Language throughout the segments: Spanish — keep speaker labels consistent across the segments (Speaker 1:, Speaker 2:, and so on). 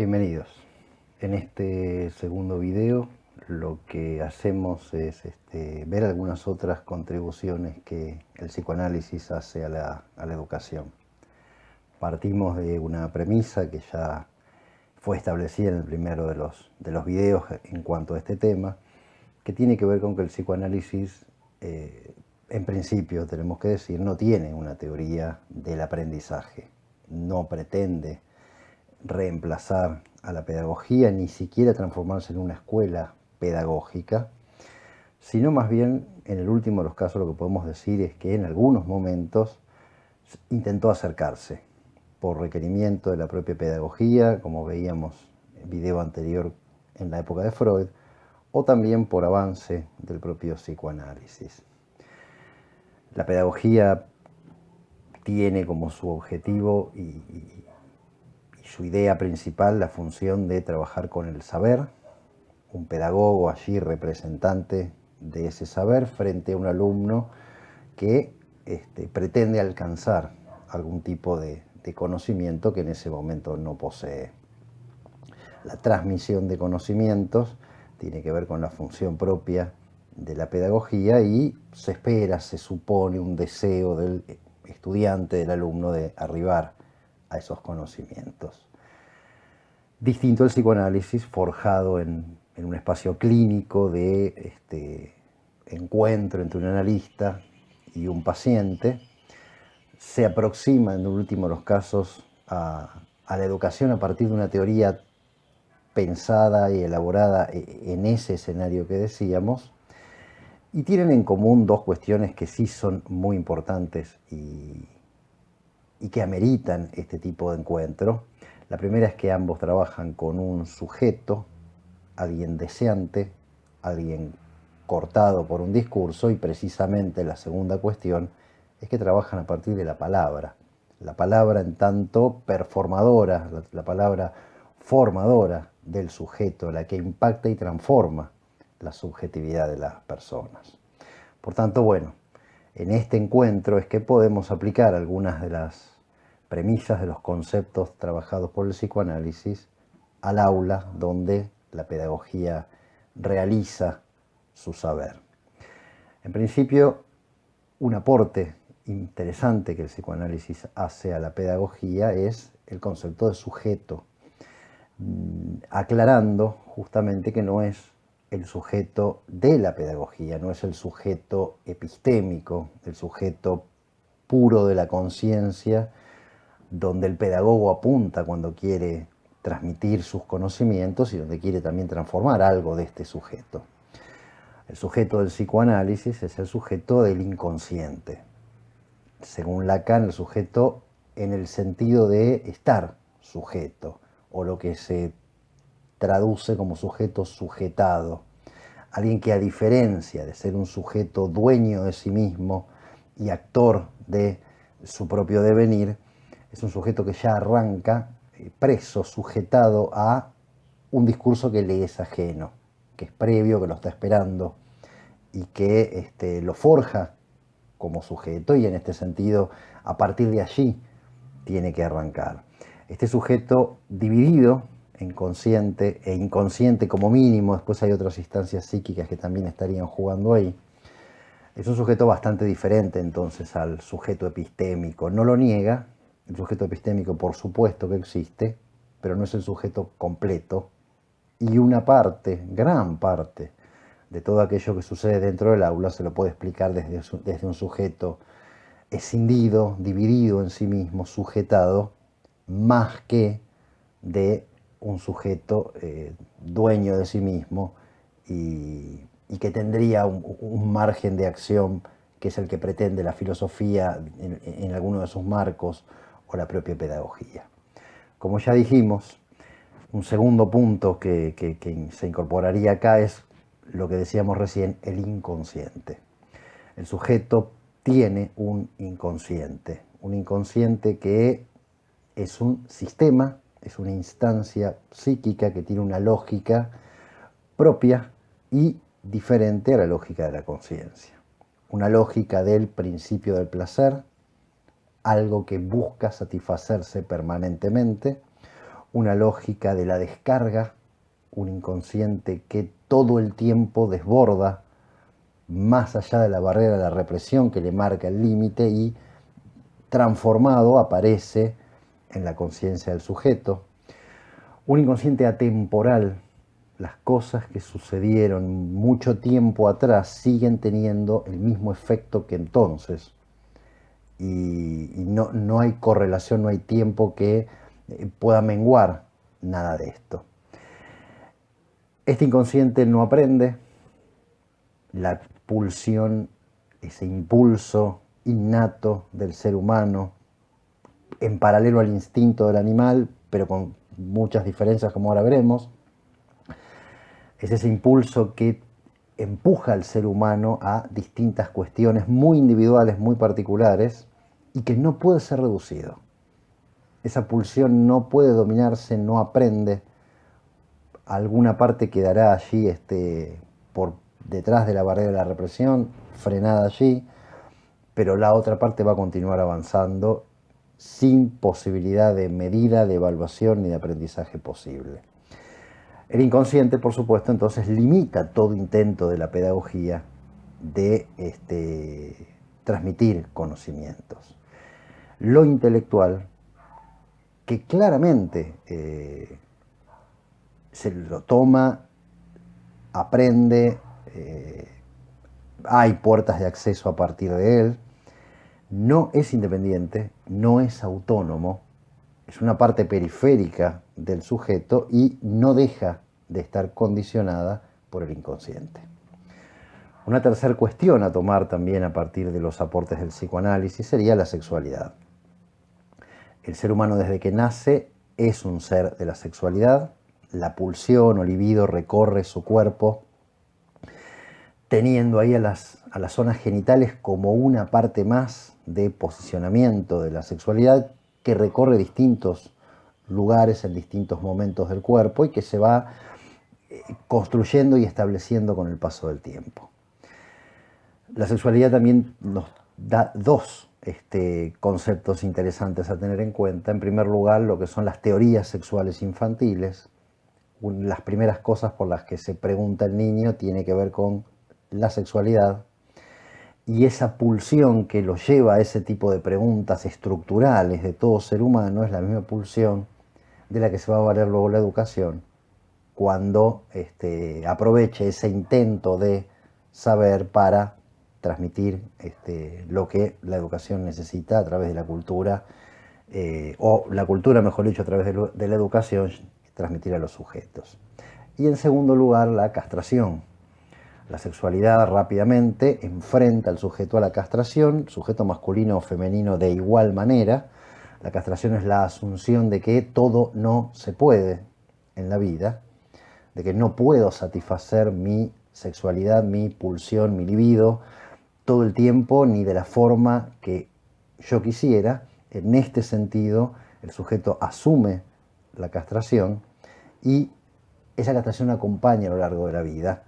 Speaker 1: Bienvenidos. En este segundo video lo que hacemos es ver algunas otras contribuciones que el psicoanálisis hace a la educación. Partimos de una premisa que ya fue establecida en el primero de los videos en cuanto a este tema, que tiene que ver con que el psicoanálisis, en principio tenemos que decir, no tiene una teoría del aprendizaje, no pretende reemplazar a la pedagogía, ni siquiera transformarse en una escuela pedagógica, sino más bien, en el último de los casos, lo que podemos decir es que en algunos momentos intentó acercarse por requerimiento de la propia pedagogía, como veíamos en el video anterior en la época de Freud, o también por avance del propio psicoanálisis. La pedagogía tiene como su objetivo y su idea principal la función de trabajar con el saber, un pedagogo allí representante de ese saber frente a un alumno que pretende alcanzar algún tipo de conocimiento que en ese momento no posee. La transmisión de conocimientos tiene que ver con la función propia de la pedagogía y se espera, se supone un deseo del estudiante, del alumno, de arribar a esos conocimientos. Distinto el psicoanálisis, forjado en un espacio clínico de encuentro entre un analista y un paciente, se aproxima en el último de los casos a la educación a partir de una teoría pensada y elaborada en ese escenario que decíamos, y tienen en común dos cuestiones que sí son muy importantes y que ameritan este tipo de encuentro. La primera es que ambos trabajan con un sujeto, alguien deseante, alguien cortado por un discurso, y precisamente la segunda cuestión es que trabajan a partir de la palabra en tanto performadora, la palabra formadora del sujeto, la que impacta y transforma la subjetividad de las personas. Por tanto, bueno, en este encuentro es que podemos aplicar algunas de las premisas de los conceptos trabajados por el psicoanálisis al aula donde la pedagogía realiza su saber. En principio, un aporte interesante que el psicoanálisis hace a la pedagogía es el concepto de sujeto, aclarando justamente que no es el sujeto de la pedagogía, no es el sujeto epistémico, el sujeto puro de la conciencia, donde el pedagogo apunta cuando quiere transmitir sus conocimientos y donde quiere también transformar algo de este sujeto. El sujeto del psicoanálisis es el sujeto del inconsciente. Según Lacan, el sujeto en el sentido de estar sujeto, o lo que se traduce como sujeto sujetado. Alguien que, a diferencia de ser un sujeto dueño de sí mismo y actor de su propio devenir, es un sujeto que ya arranca preso, sujetado a un discurso que le es ajeno, que es previo, que lo está esperando y que lo forja como sujeto, y en este sentido, a partir de allí, tiene que arrancar. Este sujeto dividido en consciente e inconsciente como mínimo, después hay otras instancias psíquicas que también estarían jugando ahí, es un sujeto bastante diferente entonces al sujeto epistémico. No lo niega, el sujeto epistémico por supuesto que existe, pero no es el sujeto completo, y una parte, gran parte, de todo aquello que sucede dentro del aula se lo puede explicar desde un sujeto escindido, dividido en sí mismo, sujetado, más que de un sujeto dueño de sí mismo y que tendría un margen de acción que es el que pretende la filosofía en alguno de sus marcos o la propia pedagogía. Como ya dijimos, un segundo punto que se incorporaría acá es lo que decíamos recién, el inconsciente. El sujeto tiene un inconsciente que es un sistema, es una instancia psíquica que tiene una lógica propia y diferente a la lógica de la conciencia. Una lógica del principio del placer, algo que busca satisfacerse permanentemente, una lógica de la descarga, un inconsciente que todo el tiempo desborda más allá de la barrera de la represión que le marca el límite y transformado aparece en la conciencia del sujeto. Un inconsciente atemporal. Las cosas que sucedieron mucho tiempo atrás siguen teniendo el mismo efecto que entonces. Y no hay correlación, no hay tiempo que pueda menguar nada de esto. Este inconsciente no aprende. La pulsión, ese impulso innato del ser humano, en paralelo al instinto del animal, pero con muchas diferencias como ahora veremos, es ese impulso que empuja al ser humano a distintas cuestiones muy individuales, muy particulares, y que no puede ser reducido. Esa pulsión no puede dominarse, no aprende. Alguna parte quedará allí por detrás de la barrera de la represión, frenada allí, pero la otra parte va a continuar avanzando sin posibilidad de medida, de evaluación ni de aprendizaje posible. El inconsciente, por supuesto, entonces limita todo intento de la pedagogía de transmitir conocimientos. Lo intelectual, que claramente se lo toma, aprende, hay puertas de acceso a partir de él, no es independiente, no es autónomo, es una parte periférica del sujeto y no deja de estar condicionada por el inconsciente. Una tercera cuestión a tomar también a partir de los aportes del psicoanálisis sería la sexualidad. El ser humano desde que nace es un ser de la sexualidad, la pulsión o libido recorre su cuerpo, teniendo ahí a las zonas genitales como una parte más de posicionamiento de la sexualidad que recorre distintos lugares en distintos momentos del cuerpo y que se va construyendo y estableciendo con el paso del tiempo. La sexualidad también nos da dos conceptos interesantes a tener en cuenta. En primer lugar, lo que son las teorías sexuales infantiles. Las primeras cosas por las que se pregunta el niño tiene que ver con la sexualidad y esa pulsión que lo lleva a ese tipo de preguntas estructurales de todo ser humano es la misma pulsión de la que se va a valer luego la educación cuando aproveche ese intento de saber para transmitir lo que la educación necesita a través de la cultura, o la cultura, mejor dicho, a través de la educación, transmitir a los sujetos. Y en segundo lugar, la castración. La sexualidad rápidamente enfrenta al sujeto a la castración, sujeto masculino o femenino de igual manera. La castración es la asunción de que todo no se puede en la vida, de que no puedo satisfacer mi sexualidad, mi pulsión, mi libido todo el tiempo ni de la forma que yo quisiera. En este sentido, el sujeto asume la castración y esa castración acompaña a lo largo de la vida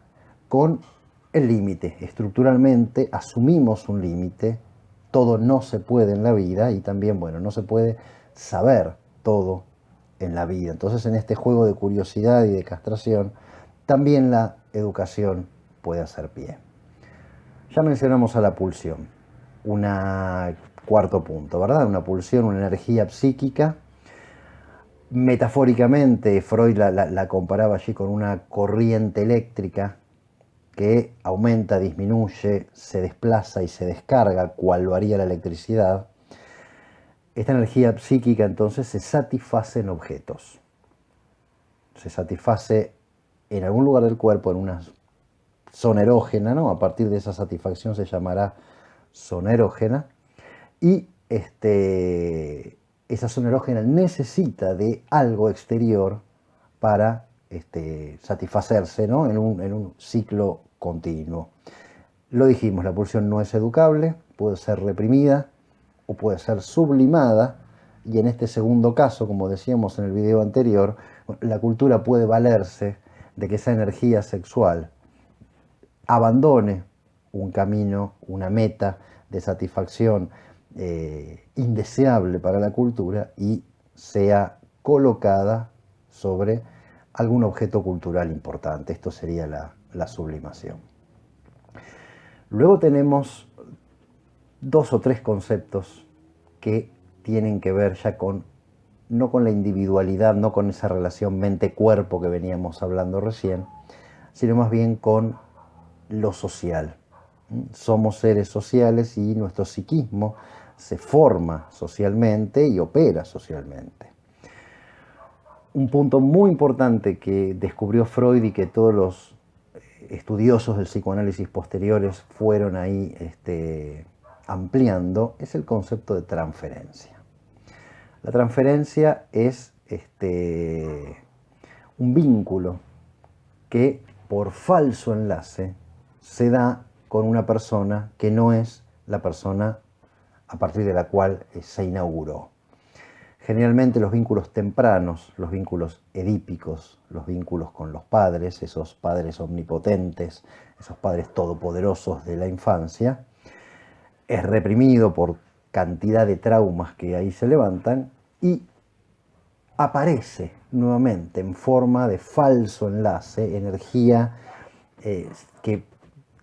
Speaker 1: con el límite. Estructuralmente asumimos un límite, todo no se puede en la vida y también, bueno, no se puede saber todo en la vida. Entonces, en este juego de curiosidad y de castración, también la educación puede hacer pie. Ya mencionamos a la pulsión, cuarto punto, ¿verdad? Una pulsión, una energía psíquica. Metafóricamente, Freud la comparaba allí con una corriente eléctrica que aumenta, disminuye, se desplaza y se descarga, cual lo haría la electricidad. Esta energía psíquica entonces se satisface en objetos. Se satisface en algún lugar del cuerpo, en una zona erógena, ¿no? A partir de esa satisfacción se llamará zona erógena. Y esa zona erógena necesita de algo exterior para satisfacerse, ¿no? en un ciclo continuo. Lo dijimos, la pulsión no es educable, puede ser reprimida o puede ser sublimada, y en este segundo caso, como decíamos en el video anterior, la cultura puede valerse de que esa energía sexual abandone un camino, una meta de satisfacción indeseable para la cultura y sea colocada sobre algún objeto cultural importante. Esto sería la sublimación. Luego tenemos dos o tres conceptos que tienen que ver ya no con la individualidad, no con esa relación mente-cuerpo que veníamos hablando recién, sino más bien con lo social. Somos seres sociales y nuestro psiquismo se forma socialmente y opera socialmente. Un punto muy importante que descubrió Freud y que todos los estudiosos del psicoanálisis posteriores fueron ahí ampliando es el concepto de transferencia. La transferencia es un vínculo que por falso enlace se da con una persona que no es la persona a partir de la cual se inauguró. Generalmente los vínculos tempranos, los vínculos edípicos, los vínculos con los padres, esos padres omnipotentes, esos padres todopoderosos de la infancia, es reprimido por cantidad de traumas que ahí se levantan y aparece nuevamente en forma de falso enlace, energía que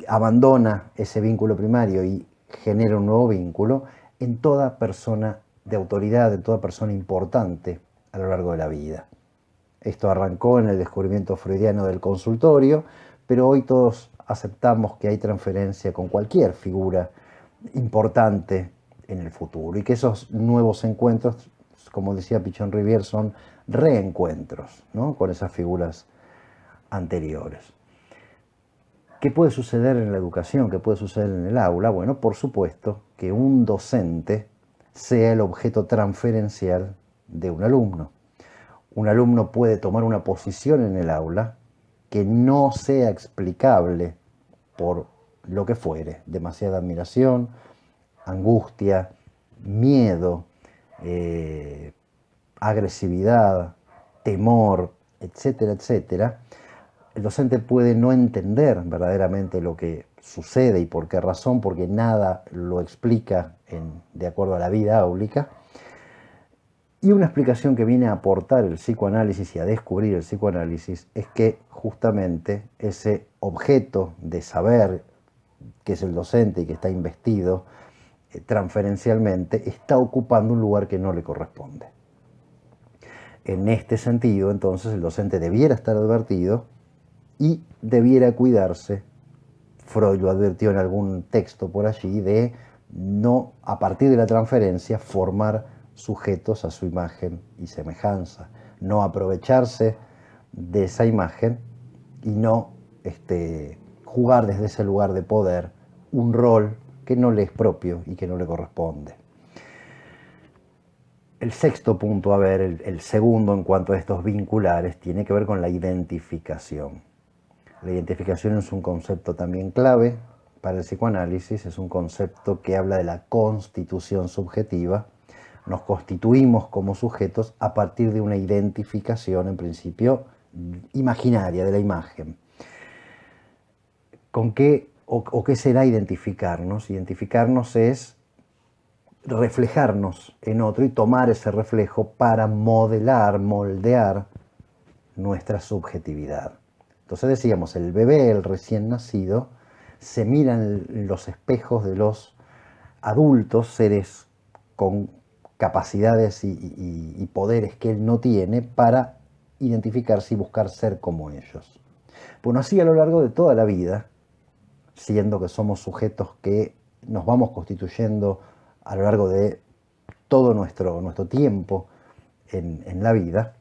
Speaker 1: abandona ese vínculo primario y genera un nuevo vínculo en toda persona de autoridad, en toda persona importante a lo largo de la vida. Esto arrancó en el descubrimiento freudiano del consultorio, pero hoy todos aceptamos que hay transferencia con cualquier figura importante en el futuro y que esos nuevos encuentros, como decía Pichon Rivière, son reencuentros, ¿no?, con esas figuras anteriores. ¿Qué puede suceder en la educación? ¿Qué puede suceder en el aula? Bueno, por supuesto que un docente sea el objeto transferencial de un alumno. Un alumno puede tomar una posición en el aula que no sea explicable por lo que fuere, demasiada admiración, angustia, miedo, agresividad, temor, etcétera, etcétera. El docente puede no entender verdaderamente lo que sucede y por qué razón, porque nada lo explica de acuerdo a la vida áulica. Y una explicación que viene a aportar el psicoanálisis y a descubrir el psicoanálisis es que justamente ese objeto de saber, que es el docente y que está investido transferencialmente, está ocupando un lugar que no le corresponde. En este sentido, entonces, el docente debiera estar advertido y debiera cuidarse, Freud lo advirtió en algún texto por allí, de no, a partir de la transferencia, formar sujetos a su imagen y semejanza, no aprovecharse de esa imagen y no jugar desde ese lugar de poder un rol que no le es propio y que no le corresponde. El sexto punto, el segundo en cuanto a estos vinculares, tiene que ver con la identificación. La identificación es un concepto también clave para el psicoanálisis, es un concepto que habla de la constitución subjetiva. Nos constituimos como sujetos a partir de una identificación, en principio, imaginaria, de la imagen. ¿Con qué o qué será identificarnos? Identificarnos es reflejarnos en otro y tomar ese reflejo para modelar, moldear nuestra subjetividad. Entonces decíamos, el bebé, el recién nacido, se mira en los espejos de los adultos, seres con capacidades y poderes que él no tiene, para identificarse y buscar ser como ellos. Bueno, así a lo largo de toda la vida, siendo que somos sujetos que nos vamos constituyendo a lo largo de todo nuestro tiempo en la vida,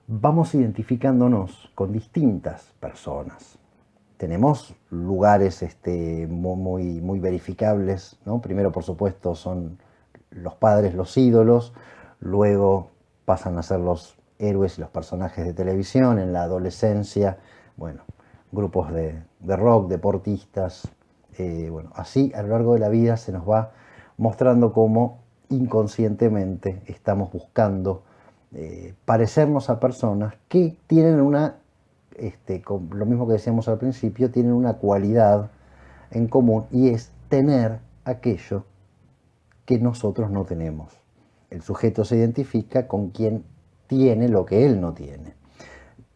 Speaker 1: vamos identificándonos con distintas personas. Tenemos lugares muy verificables, ¿no? Primero, por supuesto, son los padres, los ídolos, luego pasan a ser los héroes y los personajes de televisión. En la adolescencia, bueno, grupos de rock, deportistas. Bueno, así a lo largo de la vida se nos va mostrando cómo inconscientemente estamos buscando parecernos a personas que tienen lo mismo que decíamos al principio, tienen una cualidad en común, y es tener aquello que nosotros no tenemos. El sujeto se identifica con quien tiene lo que él no tiene.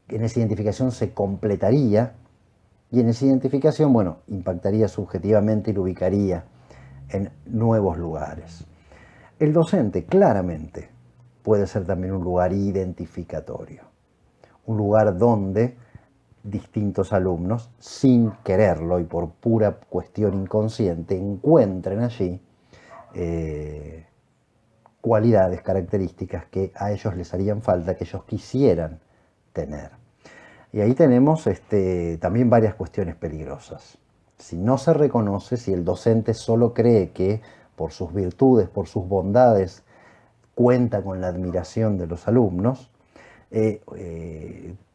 Speaker 1: En esa identificación se completaría y en esa identificación, bueno, impactaría subjetivamente y lo ubicaría en nuevos lugares. El docente claramente puede ser también un lugar identificatorio, un lugar donde distintos alumnos, sin quererlo y por pura cuestión inconsciente, encuentren allí cualidades, características que a ellos les harían falta, que ellos quisieran tener. Y ahí tenemos también varias cuestiones peligrosas. Si no se reconoce, si el docente solo cree que por sus virtudes, por sus bondades, cuenta con la admiración de los alumnos,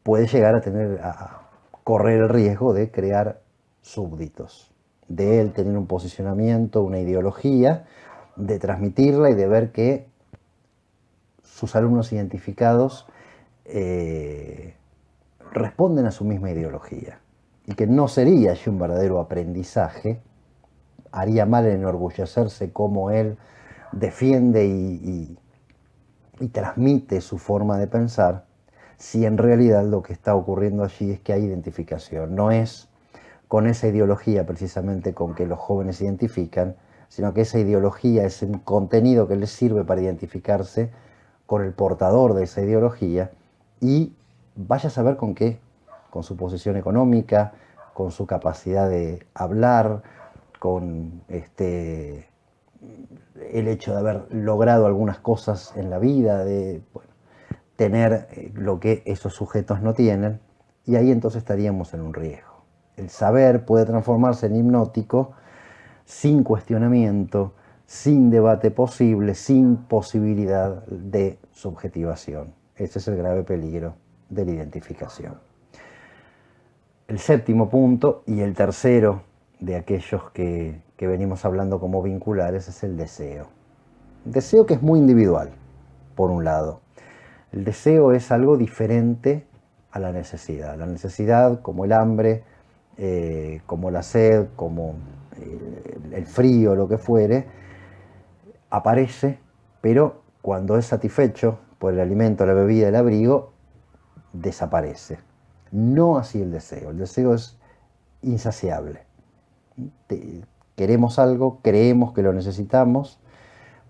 Speaker 1: puede llegar a correr el riesgo de crear súbditos, de él tener un posicionamiento, una ideología, de transmitirla y de ver que sus alumnos identificados responden a su misma ideología y que no sería allí un verdadero aprendizaje. Haría mal en enorgullecerse como él defiende y transmite su forma de pensar, si en realidad lo que está ocurriendo allí es que hay identificación. No es con esa ideología precisamente con que los jóvenes se identifican, sino que esa ideología es un contenido que les sirve para identificarse con el portador de esa ideología y vaya a saber con qué, con su posición económica, con su capacidad de hablar, con el hecho de haber logrado algunas cosas en la vida, de tener lo que esos sujetos no tienen, y ahí entonces estaríamos en un riesgo. El saber puede transformarse en hipnótico sin cuestionamiento, sin debate posible, sin posibilidad de subjetivación. Ese es el grave peligro de la identificación. El séptimo punto y el tercero de aquellos que venimos hablando como vinculares es el deseo. Deseo que es muy individual, por un lado. El deseo es algo diferente a la necesidad. La necesidad, como el hambre, como la sed, como el frío, lo que fuere, aparece, pero cuando es satisfecho por el alimento, la bebida, el abrigo, desaparece. No así el deseo. El deseo es insaciable. Queremos algo, creemos que lo necesitamos.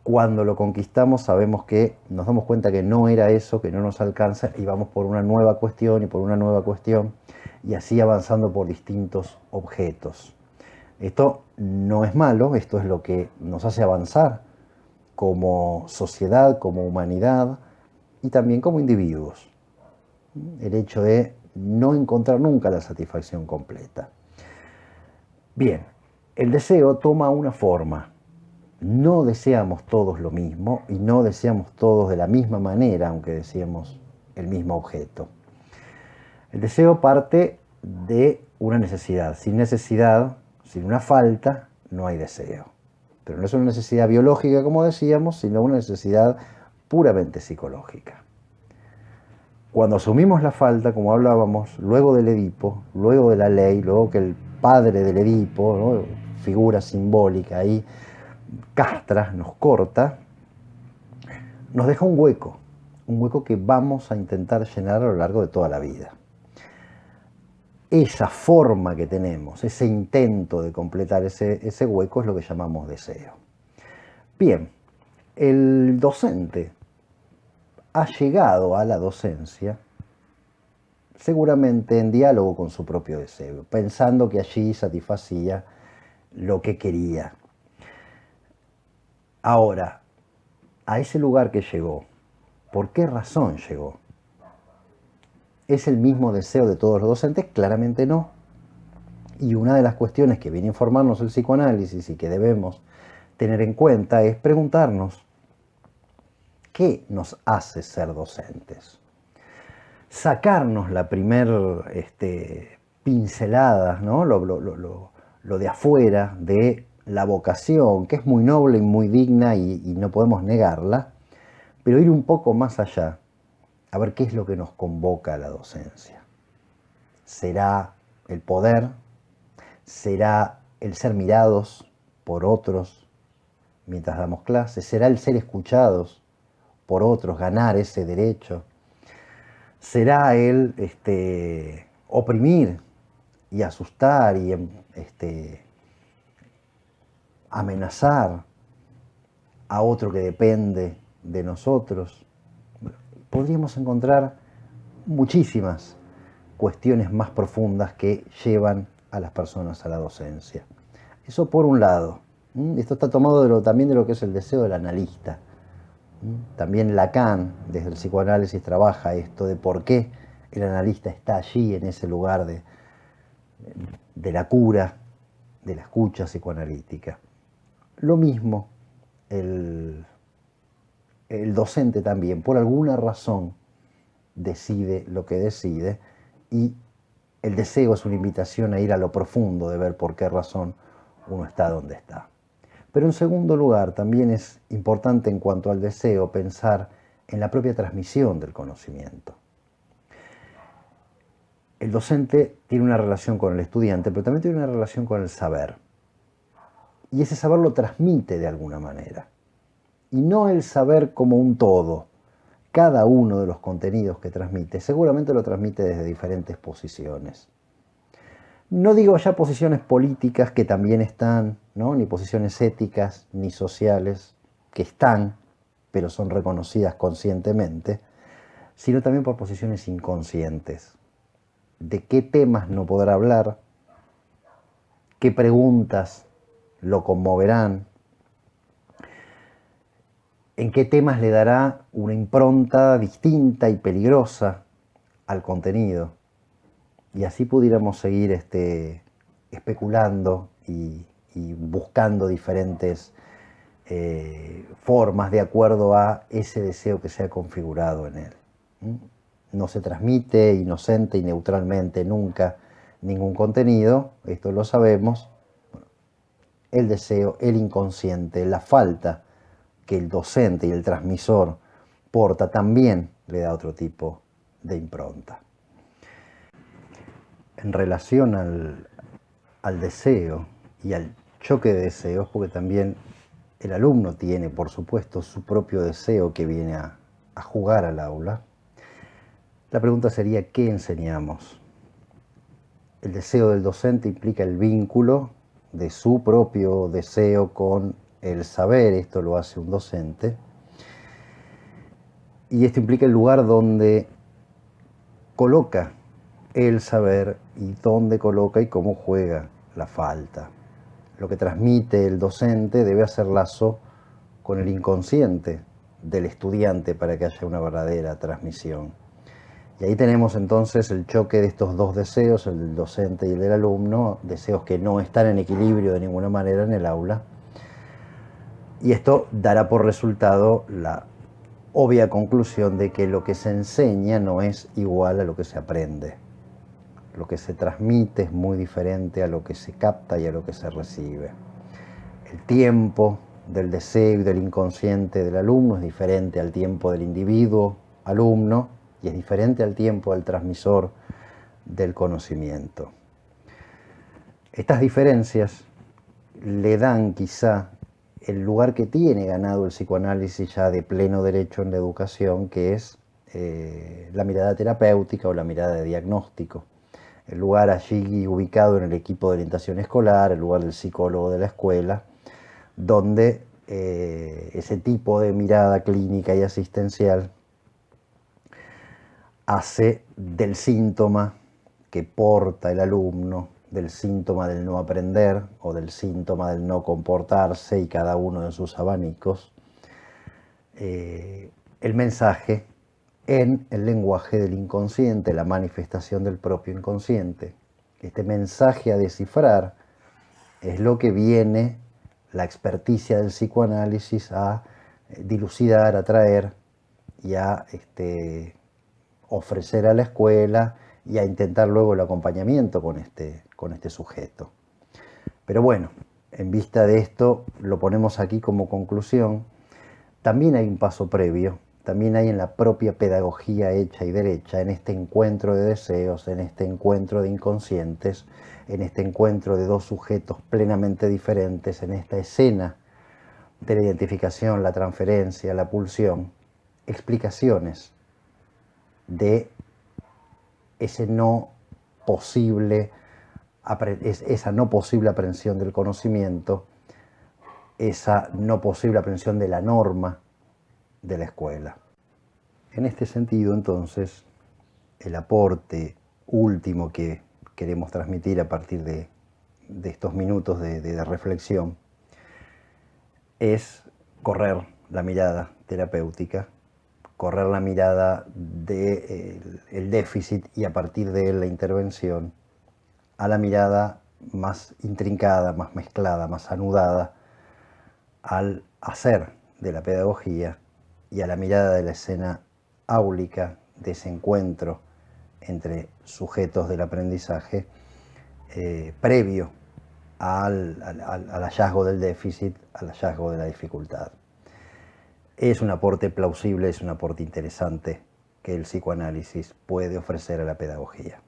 Speaker 1: Cuando lo conquistamos sabemos que nos damos cuenta que no era eso, que no nos alcanza y vamos por una nueva cuestión y por una nueva cuestión y así avanzando por distintos objetos. Esto no es malo, esto es lo que nos hace avanzar como sociedad, como humanidad y también como individuos. El hecho de no encontrar nunca la satisfacción completa. Bien, el deseo toma una forma. No deseamos todos lo mismo y no deseamos todos de la misma manera, aunque deseemos el mismo objeto. El deseo parte de una necesidad. Sin necesidad, sin una falta, no hay deseo. Pero no es una necesidad biológica, como decíamos, sino una necesidad puramente psicológica. Cuando asumimos la falta, como hablábamos, luego del Edipo, luego de la ley, luego que el padre del Edipo, ¿no?, figura simbólica ahí, castra, nos corta, nos deja un hueco que vamos a intentar llenar a lo largo de toda la vida. Esa forma que tenemos, ese intento de completar ese hueco es lo que llamamos deseo. Bien, el docente ha llegado a la docencia seguramente en diálogo con su propio deseo, pensando que allí satisfacía lo que quería. Ahora, a ese lugar que llegó, ¿por qué razón llegó? ¿Es el mismo deseo de todos los docentes? Claramente no. Y una de las cuestiones que viene a informarnos el psicoanálisis y que debemos tener en cuenta es preguntarnos, ¿qué nos hace ser docentes? Sacarnos la primer pincelada, ¿no? Lo de afuera de la vocación, que es muy noble y muy digna y no podemos negarla, pero ir un poco más allá, a ver qué es lo que nos convoca a la docencia. ¿Será el poder? ¿Será el ser mirados por otros mientras damos clases? ¿Será el ser escuchados por otros, ganar ese derecho será el oprimir y asustar y amenazar a otro que depende de nosotros. Podríamos encontrar muchísimas cuestiones más profundas que llevan a las personas a la docencia. Eso por un lado. Esto está tomado también de lo que es el deseo del analista. También Lacan, desde el psicoanálisis, trabaja esto de por qué el analista está allí, en ese lugar de la cura, de la escucha psicoanalítica. Lo mismo el docente también, por alguna razón, decide lo que decide, y el deseo es una invitación a ir a lo profundo de ver por qué razón uno está donde está. Pero en segundo lugar, también es importante en cuanto al deseo pensar en la propia transmisión del conocimiento. El docente tiene una relación con el estudiante, pero también tiene una relación con el saber. Y ese saber lo transmite de alguna manera. Y no el saber como un todo. Cada uno de los contenidos que transmite seguramente lo transmite desde diferentes posiciones. No digo ya posiciones políticas, que también están, ¿no? Ni posiciones éticas ni sociales, que están, pero son reconocidas conscientemente, sino también por posiciones inconscientes. De qué temas no podrá hablar, qué preguntas lo conmoverán, en qué temas le dará una impronta distinta y peligrosa al contenido. Y así pudiéramos seguir especulando y buscando diferentes formas de acuerdo a ese deseo que se ha configurado en él. No se transmite inocente y neutralmente nunca ningún contenido, esto lo sabemos. El deseo, el inconsciente, la falta que el docente y el transmisor porta también le da otro tipo de impronta. En relación al deseo y al choque de deseos, porque también el alumno tiene, por supuesto, su propio deseo que viene a jugar al aula, la pregunta sería, ¿qué enseñamos? El deseo del docente implica el vínculo de su propio deseo con el saber, esto lo hace un docente, y esto implica el lugar donde coloca el saber y dónde coloca y cómo juega la falta. Lo que transmite el docente debe hacer lazo con el inconsciente del estudiante para que haya una verdadera transmisión. Y ahí tenemos entonces el choque de estos dos deseos, el del docente y el del alumno, deseos que no están en equilibrio de ninguna manera en el aula. Y esto dará por resultado la obvia conclusión de que lo que se enseña no es igual a lo que se aprende. Lo que se transmite es muy diferente a lo que se capta y a lo que se recibe. El tiempo del deseo y del inconsciente del alumno es diferente al tiempo del individuo alumno y es diferente al tiempo del transmisor del conocimiento. Estas diferencias le dan quizá el lugar que tiene ganado el psicoanálisis ya de pleno derecho en la educación, que es la mirada terapéutica o la mirada de diagnóstico. El lugar allí ubicado en el equipo de orientación escolar, el lugar del psicólogo de la escuela, donde ese tipo de mirada clínica y asistencial hace del síntoma que porta el alumno, del síntoma del no aprender o del síntoma del no comportarse y cada uno de sus abanicos, el mensaje en el lenguaje del inconsciente, la manifestación del propio inconsciente. Este mensaje a descifrar es lo que viene la experticia del psicoanálisis a dilucidar, a traer y a ofrecer a la escuela y a intentar luego el acompañamiento con este sujeto. Pero bueno, en vista de esto, lo ponemos aquí como conclusión. También hay un paso previo, también hay en la propia pedagogía hecha y derecha, en este encuentro de deseos, en este encuentro de inconscientes, en este encuentro de dos sujetos plenamente diferentes, en esta escena de la identificación, la transferencia, la pulsión, explicaciones de esa no posible aprehensión del conocimiento, esa no posible aprehensión de la norma de la escuela. En este sentido, entonces, el aporte último que queremos transmitir a partir de estos minutos de reflexión es correr la mirada terapéutica, correr la mirada del déficit y a partir de él la intervención, a la mirada más intrincada, más mezclada, más anudada, al hacer de la pedagogía y a la mirada de la escena áulica de ese encuentro entre sujetos del aprendizaje previo al hallazgo del déficit, al hallazgo de la dificultad. Es un aporte plausible, es un aporte interesante que el psicoanálisis puede ofrecer a la pedagogía.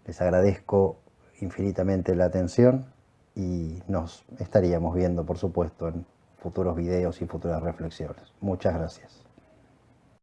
Speaker 1: Les agradezco infinitamente la atención y nos estaríamos viendo, por supuesto, en futuros videos y futuras reflexiones. Muchas gracias.